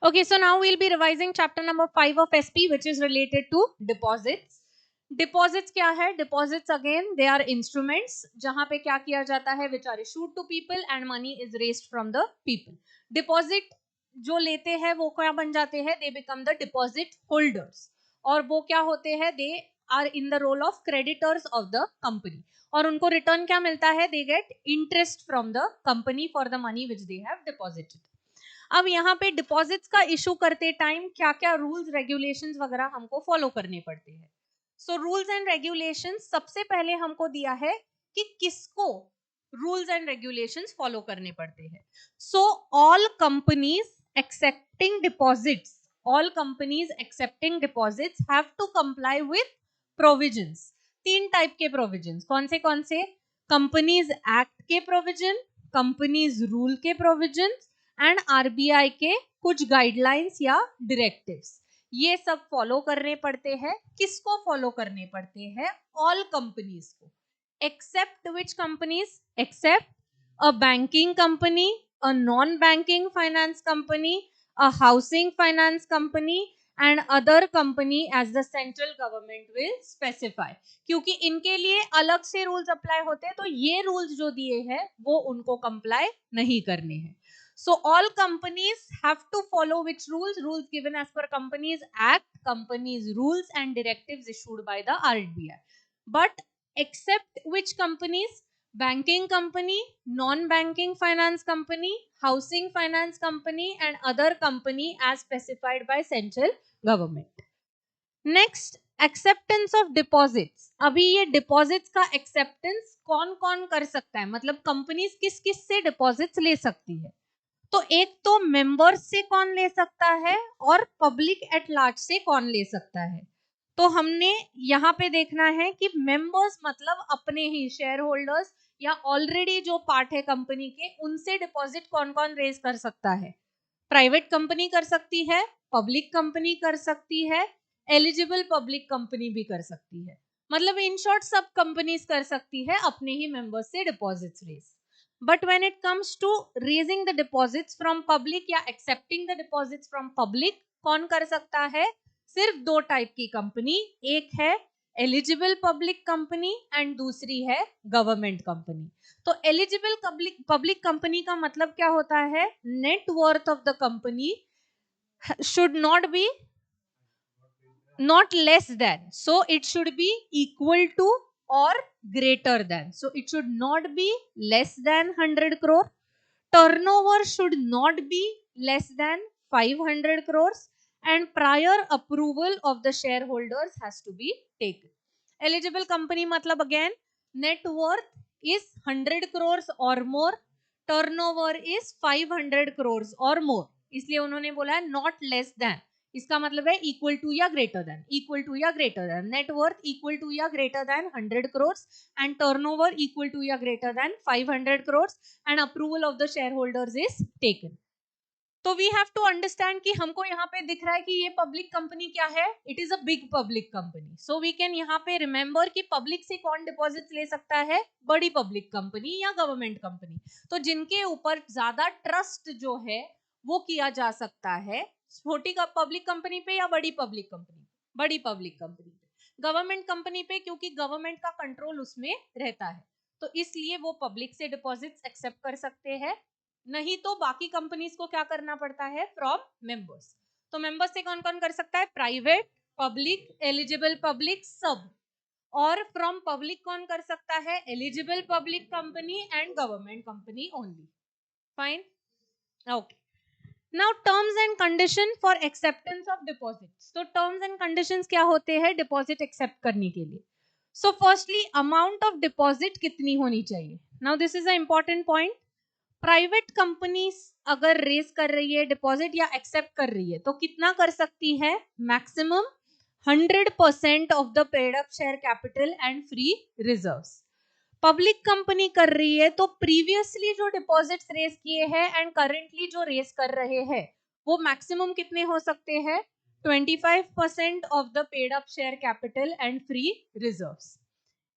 Okay, so now we'll be revising chapter number 5 of SP, which is related to deposits. Deposits क्या है? Deposits again they are instruments जहां पे क्या किया जाता है, which are issued to people and money is raised from the people. Deposit जो लेते हैं वो क्या बन जाते हैं? They become the deposit holders. और वो क्या होते हैं? They are in the role of creditors of the company. और उनको रिटर्न क्या मिलता है? They get interest from the company for the money which they have deposited. अब यहाँ पे डिपॉजिट्स का इशू करते टाइम क्या क्या रूल्स रेगुलेशंस वगैरह हमको फॉलो करने पड़ते हैं. सो रूल्स एंड रेगुलेशंस सबसे पहले हमको दिया है कि किसको रूल्स एंड रेगुलेशंस फॉलो करने पड़ते हैं. So all companies accepting deposits have to comply with provisions. 3 type के प्रोविजंस. कौन से? कंपनीज एक्ट के प्रोविजन, कंपनीज रूल के प्रोविजंस एंड आरबीआई के कुछ गाइडलाइंस या डायरेक्टिव्स. ये सब फॉलो करने पड़ते हैं. किसको फॉलो करने पड़ते हैं? ऑल कंपनीज को. Except which companies? Except a banking company, a non banking finance company, a housing finance company and other company as the central government will specify. क्योंकि इनके लिए अलग से रूल्स अप्लाई होते हैं, तो ये रूल्स जो दिए हैं वो उनको कंप्लाई नहीं करने हैं. So all companies have to follow which rules? Rules given as per Companies Act, companies rules and directives issued by the RBI. But except which companies? Banking company, non-banking finance company, housing finance company and other company as specified by central government. Next, acceptance of deposits. अभी ये deposits का acceptance कौन कौन कर सकता है, मतलब companies किस किस से deposits ले सकती है. तो एक तो मेंबर्स से कौन ले सकता है और पब्लिक एट लार्ज से कौन ले सकता है. तो हमने यहाँ पे देखना है कि मेंबर्स मतलब अपने ही शेयर होल्डर्स या ऑलरेडी जो पार्ट है कंपनी के, उनसे डिपॉजिट कौन कौन रेज कर सकता है. प्राइवेट कंपनी कर सकती है, पब्लिक कंपनी कर सकती है, एलिजिबल पब्लिक कंपनी भी कर सकती है. मतलब इन शॉर्ट सब कंपनीज कर सकती है अपने ही मेंबर्स से deposits raise. But when it comes to raising the deposits from public या accepting the deposits from public, कौन कर सकता है? सिर्फ 2 टाइप की कंपनी. एक है एलिजिबल पब्लिक कंपनी एंड दूसरी है गवर्नमेंट कंपनी. तो एलिजिबल पब्लिक कंपनी का मतलब क्या होता है? Net worth of the company should not less than, so it should be equal to or greater than. So it should not be less than 100 crore. Turnover should not be less than 500 crores and prior approval of the shareholders has to be taken. Eligible company matlab again net worth is 100 crores or more, turnover is 500 crores or more. इसलिए उन्होंने बोला है not less than. इसका मतलब है equal to या greater than, equal to या greater than, net worth equal to या greater than 100 crores and turnover equal to या greater than 500 crores and approval of the share holders is taken. तो we have to understand कि हमको यहाँ पे दिख रहा है कि ये पब्लिक कंपनी क्या है. It is a big public company. So we can यहाँ पे रिमेंबर कि पब्लिक से कौन डिपॉजिट ले सकता है? बड़ी पब्लिक कंपनी या गवर्नमेंट कंपनी. तो जिनके ऊपर ज्यादा ट्रस्ट जो है वो किया जा सकता है छोटी पब्लिक कंपनी पे या बड़ी पब्लिक कंपनी? बड़ी पब्लिक कंपनी पे. गवर्नमेंट कंपनी पे क्योंकि गवर्नमेंट का कंट्रोल उसमें रहता है, तो इसलिए वो पब्लिक से डिपॉजिट्स एक्सेप्ट कर सकते हैं. नहीं तो बाकी कंपनीज को क्या करना पड़ता है? From members. तो मेंबर्स से कौन कौन कर सकता है? प्राइवेट, पब्लिक, एलिजिबल पब्लिक, सब. और फ्रॉम पब्लिक कौन कर सकता है? Eligible public company and government company only. Fine, okay. Now terms and condition for acceptance of deposits. तो टर्म्स एंड कंडीशंस क्या होते हैं डिपॉजिट एक्सेप्ट करने के लिए? So firstly amount of deposit कितनी होनी चाहिए. Now this is a important point. Private company अगर रेज कर रही है डिपॉजिट या एक्सेप्ट कर रही है तो कितना कर सकती है? Maximum 100% of the paid up share capital and free reserves. Public company कर रही है तो प्रीवियसली जो डिपॉजिट्स रेज किए हैं एंड करेंटली जो रेज कर रहे हैं वो मैक्सिमम कितने हो सकते हैं? 25% of the paid up share capital and free reserves.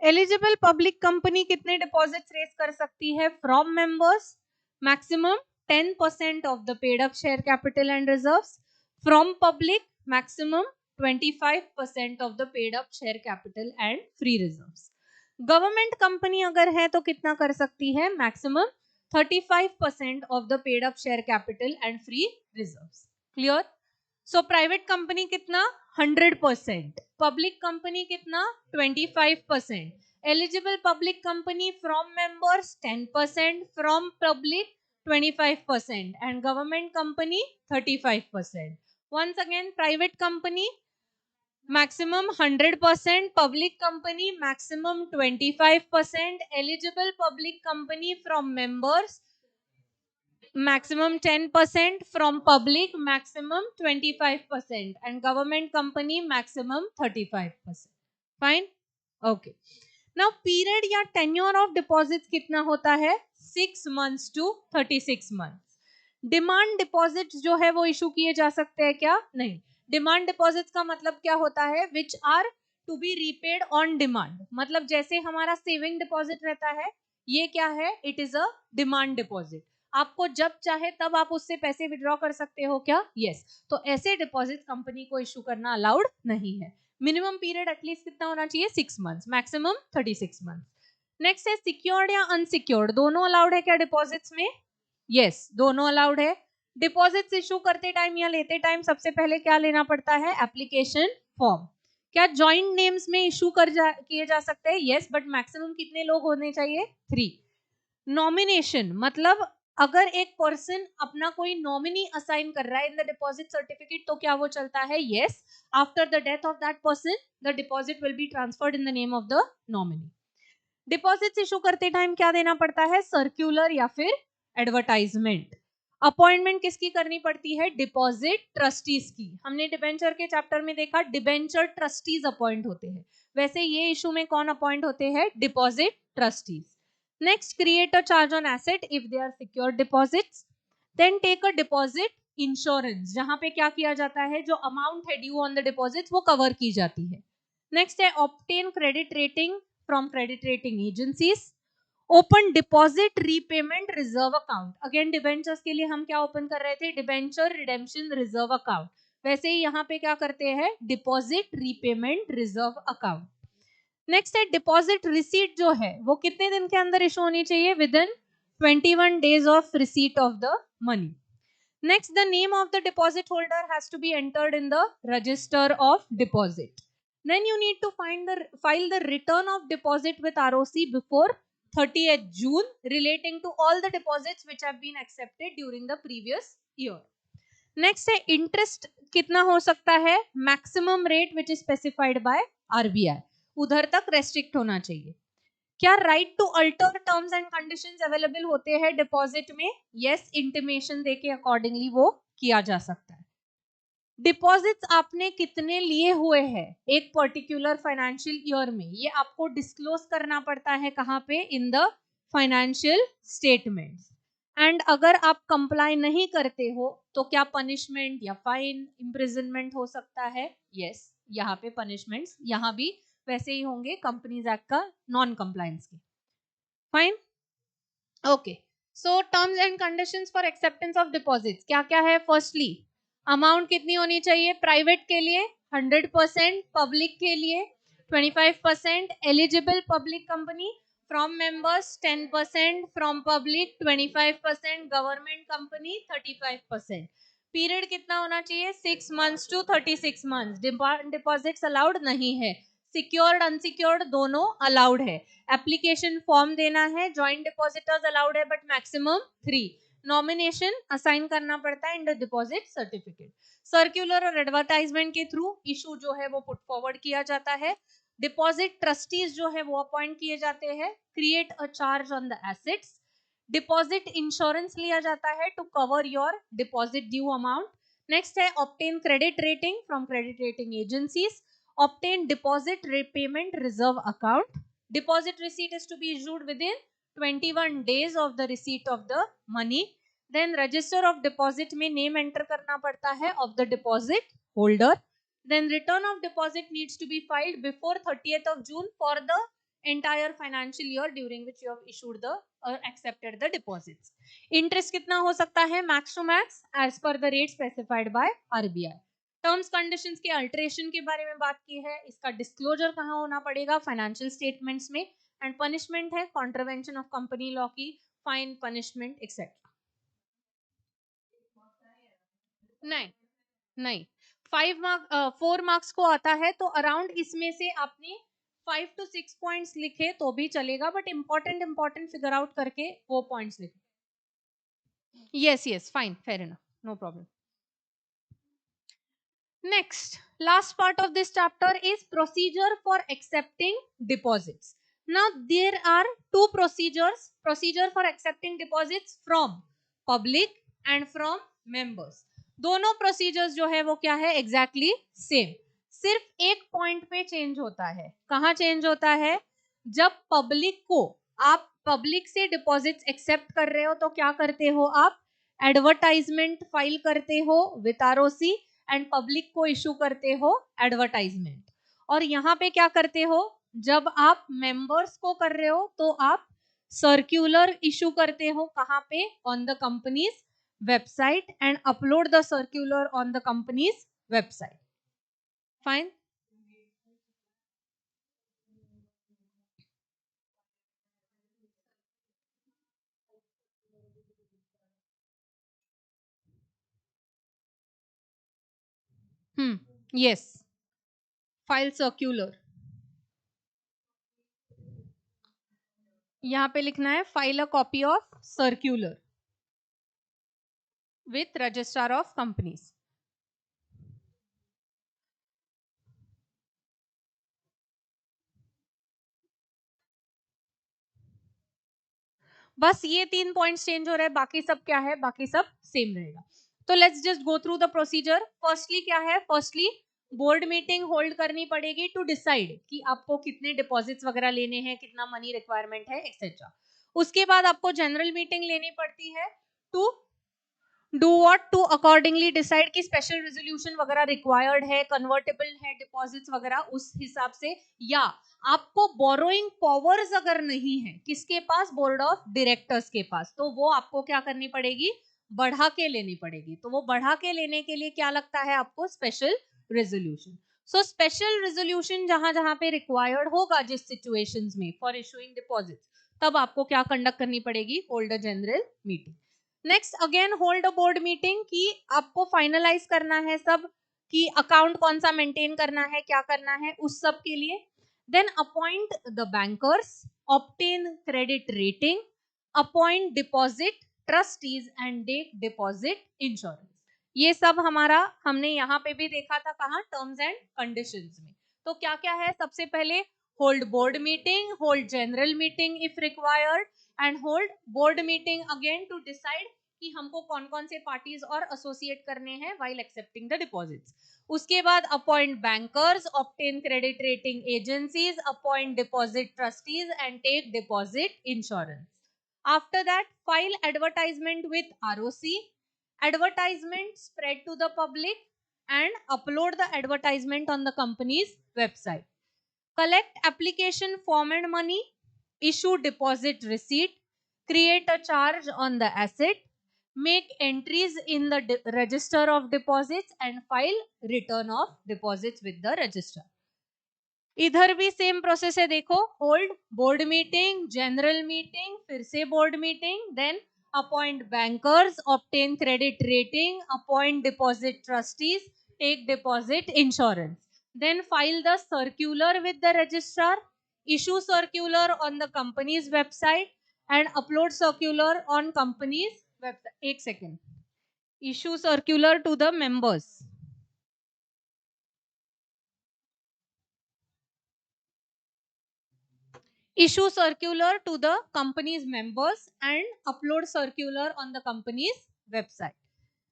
Eligible public company कितने डिपॉजिट्स रेज कर सकती है from members? Maximum 10% of the paid up share capital and reserves. From public, maximum 25% of the paid up share capital and free reserves. Government company अगर है तो कितना कर सकती है? Maximum 35% of the paid up share capital and free reserves. Clear? So private company कितना? 100%. Public company कितना? 25%. Eligible public company from members 10%, from public 25%, and government company 35%. Once again, private company maximum 100%, public company maximum 25%, eligible public company from members maximum 10%, from public maximum 25%, and government company maximum 35%. Fine? Okay. Now period या tenure of deposits कितना होता है? 6 months to 36 months. Demand deposits जो है वो issue किए जा सकते हैं क्या? नहीं. डिमांड डिपॉजिट्स का मतलब क्या होता है? Which are to be repaid on demand. मतलब जैसे हमारा सेविंग डिपॉजिट रहता है, ये क्या है? It is a demand deposit. आपको जब चाहे तब आप उससे पैसे विड्रॉ कर सकते हो क्या? यस. तो ऐसे डिपॉजिट कंपनी को इशू करना अलाउड नहीं है. मिनिमम पीरियड एटलीस्ट कितना होना चाहिए? 6 मंथ्स, मैक्सिमम 36 मंथ्स. नेक्स्ट है सिक्योर्ड या अनसिक्योर्ड, दोनों अलाउड है क्या डिपॉजिट्स में? यस, दोनों अलाउड है. डिपॉजिट्स इशू करते टाइम या लेते टाइम सबसे पहले क्या लेना पड़ता है? Application form. क्या जॉइंट नेम्स में इशू किए जा सकते हैं? यस, बट मैक्सिमम कितने लोग होने चाहिए? 3. नॉमिनेशन मतलब अगर एक पर्सन अपना कोई नॉमिनी असाइन कर रहा है इन द डिपॉजिट सर्टिफिकेट तो क्या वो चलता है? Yes. After the death of that person the deposit will be transferred in the name of the nominee. Deposits issue करते टाइम क्या देना पड़ता है? सर्क्यूलर या फिर एडवर्टाइजमेंट. अपॉइंटमेंट किसकी करनी पड़ती है? डिपॉजिट ट्रस्टीज की. हमने डिबेंचर के चैप्टर में देखा डिबेंचर ट्रस्टीज अपॉइंट होते हैं. वैसे ये इशू में कौन अपॉइंट होते हैं? Deposit trustees. Next, create a charge on asset if they are secured deposits. Then take a deposit insurance, जहां पे क्या किया जाता है? जो अमाउंट है ड्यू ऑन द डिपॉजिट वो कवर की जाती है. नेक्स्ट है obtain credit rating from credit rating agencies. Open deposit repayment reserve account. Again debentures के लिए हम क्या ओपन कर रहे थे? Debenture redemption reserve account. वैसे ही यहाँ पे क्या करते हैं? Deposit repayment reserve account. Next है डिपॉजिट रिसीट जो है वो कितने दिन के अंदर इशू होनी चाहिए? Within 21 days of receipt of the money. Next, the name of the deposit holder has to be entered in the register of deposit. Then you need to file the return of deposit with ROC before 30th June relating to all the deposits which have been accepted during the previous year. Next है interest कितना हो सकता है? Maximum rate which is specified by RBI. उधर तक restrict होना चाहिए. क्या right to alter terms and conditions available होते हैं deposit में? Yes, intimation देके accordingly वो किया जा सकता है. डिपॉजिट्स आपने कितने लिए हुए हैं एक पर्टिकुलर फाइनेंशियल ईयर में, ये आपको डिस्क्लोज करना पड़ता है कहाँ पे? In the financial statements. And अगर आप कंप्लाई नहीं करते हो तो क्या पनिशमेंट या फाइन, इम्प्रिजनमेंट हो सकता है? यस, यहाँ पे पनिशमेंट्स यहाँ भी वैसे ही होंगे कंपनीज एक्ट का नॉन कंप्लायंस के. Fine. Okay, so terms and conditions for acceptance of deposits क्या क्या है? फर्स्टली, अमाउंट कितनी होनी चाहिए? प्राइवेट के लिए 100%, पब्लिक के लिए 25%, eligible public company from members 10%, from public 25%, government company 35%. Period कितना होना चाहिए? 6 months to 36 months. Deposits allowed नहीं है. सिक्योर्ड अनसिक्योर्ड दोनों अलाउड है. एप्लीकेशन फॉर्म देना है. जॉइंट डिपॉजिटर्स अलाउड है बट मैक्सिमम 3. नॉमिनेशन असाइन करना पड़ता है in the deposit certificate. Circular और एडवर्टाइजमेंट के थ्रू इशू जो है वो पुट फॉरवर्ड किया जाता है. डिपॉजिट ट्रस्टीज जो है वो अपॉइंट किए जाते हैं. Create a charge on the assets. Deposit insurance लिया जाता है to cover your deposit due amount. Next है obtain credit rating from credit rating agencies. Obtain deposit repayment reserve account. Deposit receipt is to be issued within 21 days of the receipt of the money. Then register of deposit में name enter करना पड़ता है of the deposit holder. Then return of deposit needs to be filed before 30th of June for the entire financial year during which you have issued the accepted the deposits. Interest कितना हो सकता है max to max as per the rate specified by RBI. Terms conditions के alteration के बारे में बात की है. इसका डिस्क्लोजर कहाँ होना पड़ेगा? फाइनेंशियल स्टेटमेंट्स में. एंड पनिशमेंट है कॉन्ट्रवेंशन ऑफ कंपनी लॉ की, फाइन, पनिशमेंट एक्सेट्रा. नहीं नहीं, 4 मार्क्स को आता है तो अराउंड इसमें से आपने 5 to 6 पॉइंट्स लिखे तो भी चलेगा, बट इंपॉर्टेंट फिगर आउट करके वो पॉइंट्स लिखे. yes fine, fair enough, no problem. Next, last part of this chapter is procedure for accepting deposits. Now there are two procedures: procedure for accepting deposits from public and from members. दोनों procedures जो है वो क्या है? Exactly same. सिर्फ एक point पे change होता है. कहाँ चेंज होता है? जब पब्लिक को, आप पब्लिक से डिपॉजिट्स एक्सेप्ट कर रहे हो तो क्या करते हो आप? एडवर्टाइजमेंट फाइल करते हो विथ आरओसी एंड पब्लिक को इशू करते हो एडवर्टाइजमेंट. और यहाँ पे क्या करते हो? जब आप मेंबर्स को कर रहे हो तो आप सर्क्यूलर इशू करते हो. कहाँ पे? On the company's website and upload the circular on the company's website. Fine. yes, file circular. यहाँ पे लिखना है file a copy of circular with registrar of companies. बस ये 3 पॉइंट्स चेंज हो रहे हैं, बाकी सब क्या है? बाकी सब सेम रहेगा. तो let's just go through the procedure. Firstly क्या है? फर्स्टली बोर्ड मीटिंग होल्ड करनी पड़ेगी टू डिसाइड कि आपको कितने डिपॉजिट्स वगैरह लेने हैं, कितना मनी रिक्वायरमेंट है, एक्सेट्रा. उसके बाद आपको जनरल मीटिंग लेनी पड़ती है to do what? To accordingly decide कि स्पेशल रेजोल्यूशन वगैरह रिक्वायर्ड है, कन्वर्टेबल है डिपॉजिट्स वगैरह, उस हिसाब से. या आपको बोरोइंग पावर्स अगर नहीं है, किसके पास? बोर्ड ऑफ डायरेक्टर्स के पास, तो वो आपको क्या करनी पड़ेगी? बढ़ा के लेनी पड़ेगी. तो वो बढ़ा के लेने के लिए क्या लगता है आपको? Special resolution. So special resolution जहां जहां पे रिक्वायर्ड होगा जिस सिचुएशंस में फॉर इशूइंग डिपॉजिट्स, तब आपको क्या कंडक्ट करनी पड़ेगी? Hold a general meeting. Next, again hold a board meeting कि आपको फाइनलाइज करना है सब कि अकाउंट कौन सा मेंटेन करना है, क्या करना है, उस सब के लिए. Then appoint the bankers, obtain credit rating, appoint deposit trustees and take deposit insurance. ये सब हमारा हमने यहाँ पे भी देखा था. कहाँ? टर्म्स एंड कंडीशंस में. तो क्या क्या है? सबसे पहले hold board meeting, hold general meeting if required, and hold board meeting again to decide कि हमको कौन कौन से पार्टीज और एसोसिएट करने हैं व्हाइल एक्सेप्टिंग द डिपॉजिट्स. उसके बाद appoint bankers, obtain credit rating agencies, appoint deposit trustees and take deposit insurance. After that file advertisement with ROC, advertisement spread to the public and upload the advertisement on the company's website. Collect application form and money, issue deposit receipt, create a charge on the asset, make entries in the register of deposits and file return of deposits with the registrar. इधर भी same process है. देखो, hold board meeting, general meeting, फिर से board meeting, then appoint bankers, obtain credit rating, appoint deposit trustees, take deposit insurance, then file the circular with the registrar, issue circular on the company's website and upload circular on company's website. एक second. Issue circular to the members, issue circular to the company's members and upload circular on the company's website.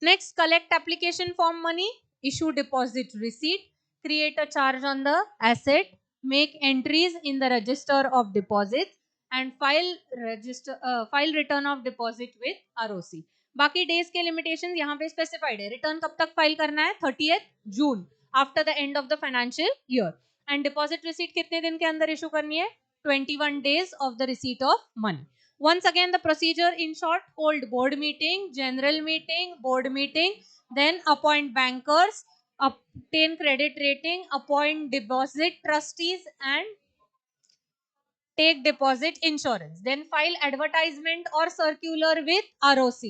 Next, collect application form money, issue deposit receipt, create a charge on the asset, make entries in the register of deposits and file return of deposit with ROC. बाकी days के limitation यहाँ पे specified है. Return कब तक file करना है? 30th June, after the end of the financial year. And deposit receipt कितने दिन के अंदर इशू करनी है? 21 days of the receipt of money. Once again, the procedure in short: hold board meeting, general meeting, board meeting, then appoint bankers, obtain credit rating, appoint deposit trustees, and take deposit insurance. Then file advertisement or circular with ROC.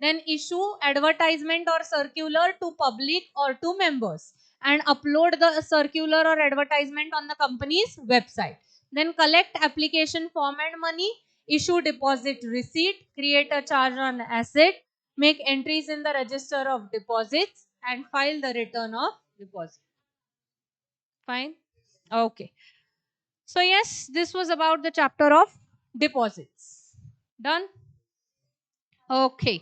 Then issue advertisement or circular to public or to members and upload the circular or advertisement on the company's website. Then collect application form and money, issue deposit receipt, create a charge on asset, make entries in the register of deposits, and file the return of deposit. Fine? Okay. So yes, this was about the chapter of deposits. Done? Okay.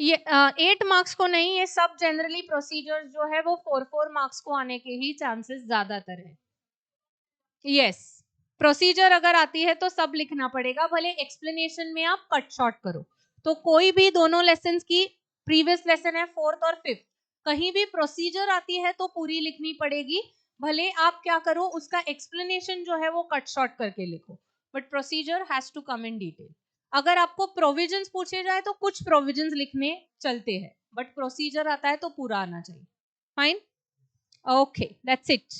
ये 8 marks को नहीं, ये सब generally procedures जो है वो 4 marks को आने के ही चांसेस ज्यादातर है. यस, प्रोसीजर अगर आती है तो सब लिखना पड़ेगा, भले एक्सप्लेनेशन में आप कट शॉर्ट करो. तो कोई भी दोनों लेसन की, प्रीवियस लेसन है 4th और 5th, कहीं भी प्रोसीजर आती है तो पूरी लिखनी पड़ेगी. भले आप क्या करो, उसका एक्सप्लेनेशन जो है वो कट शॉर्ट करके लिखो, but procedure has to come in detail. अगर आपको प्रोविजंस पूछे जाए तो कुछ प्रोविजंस लिखने चलते हैं, बट प्रोसीजर आता है तो पूरा आना चाहिए. फाइन? Okay, that's it.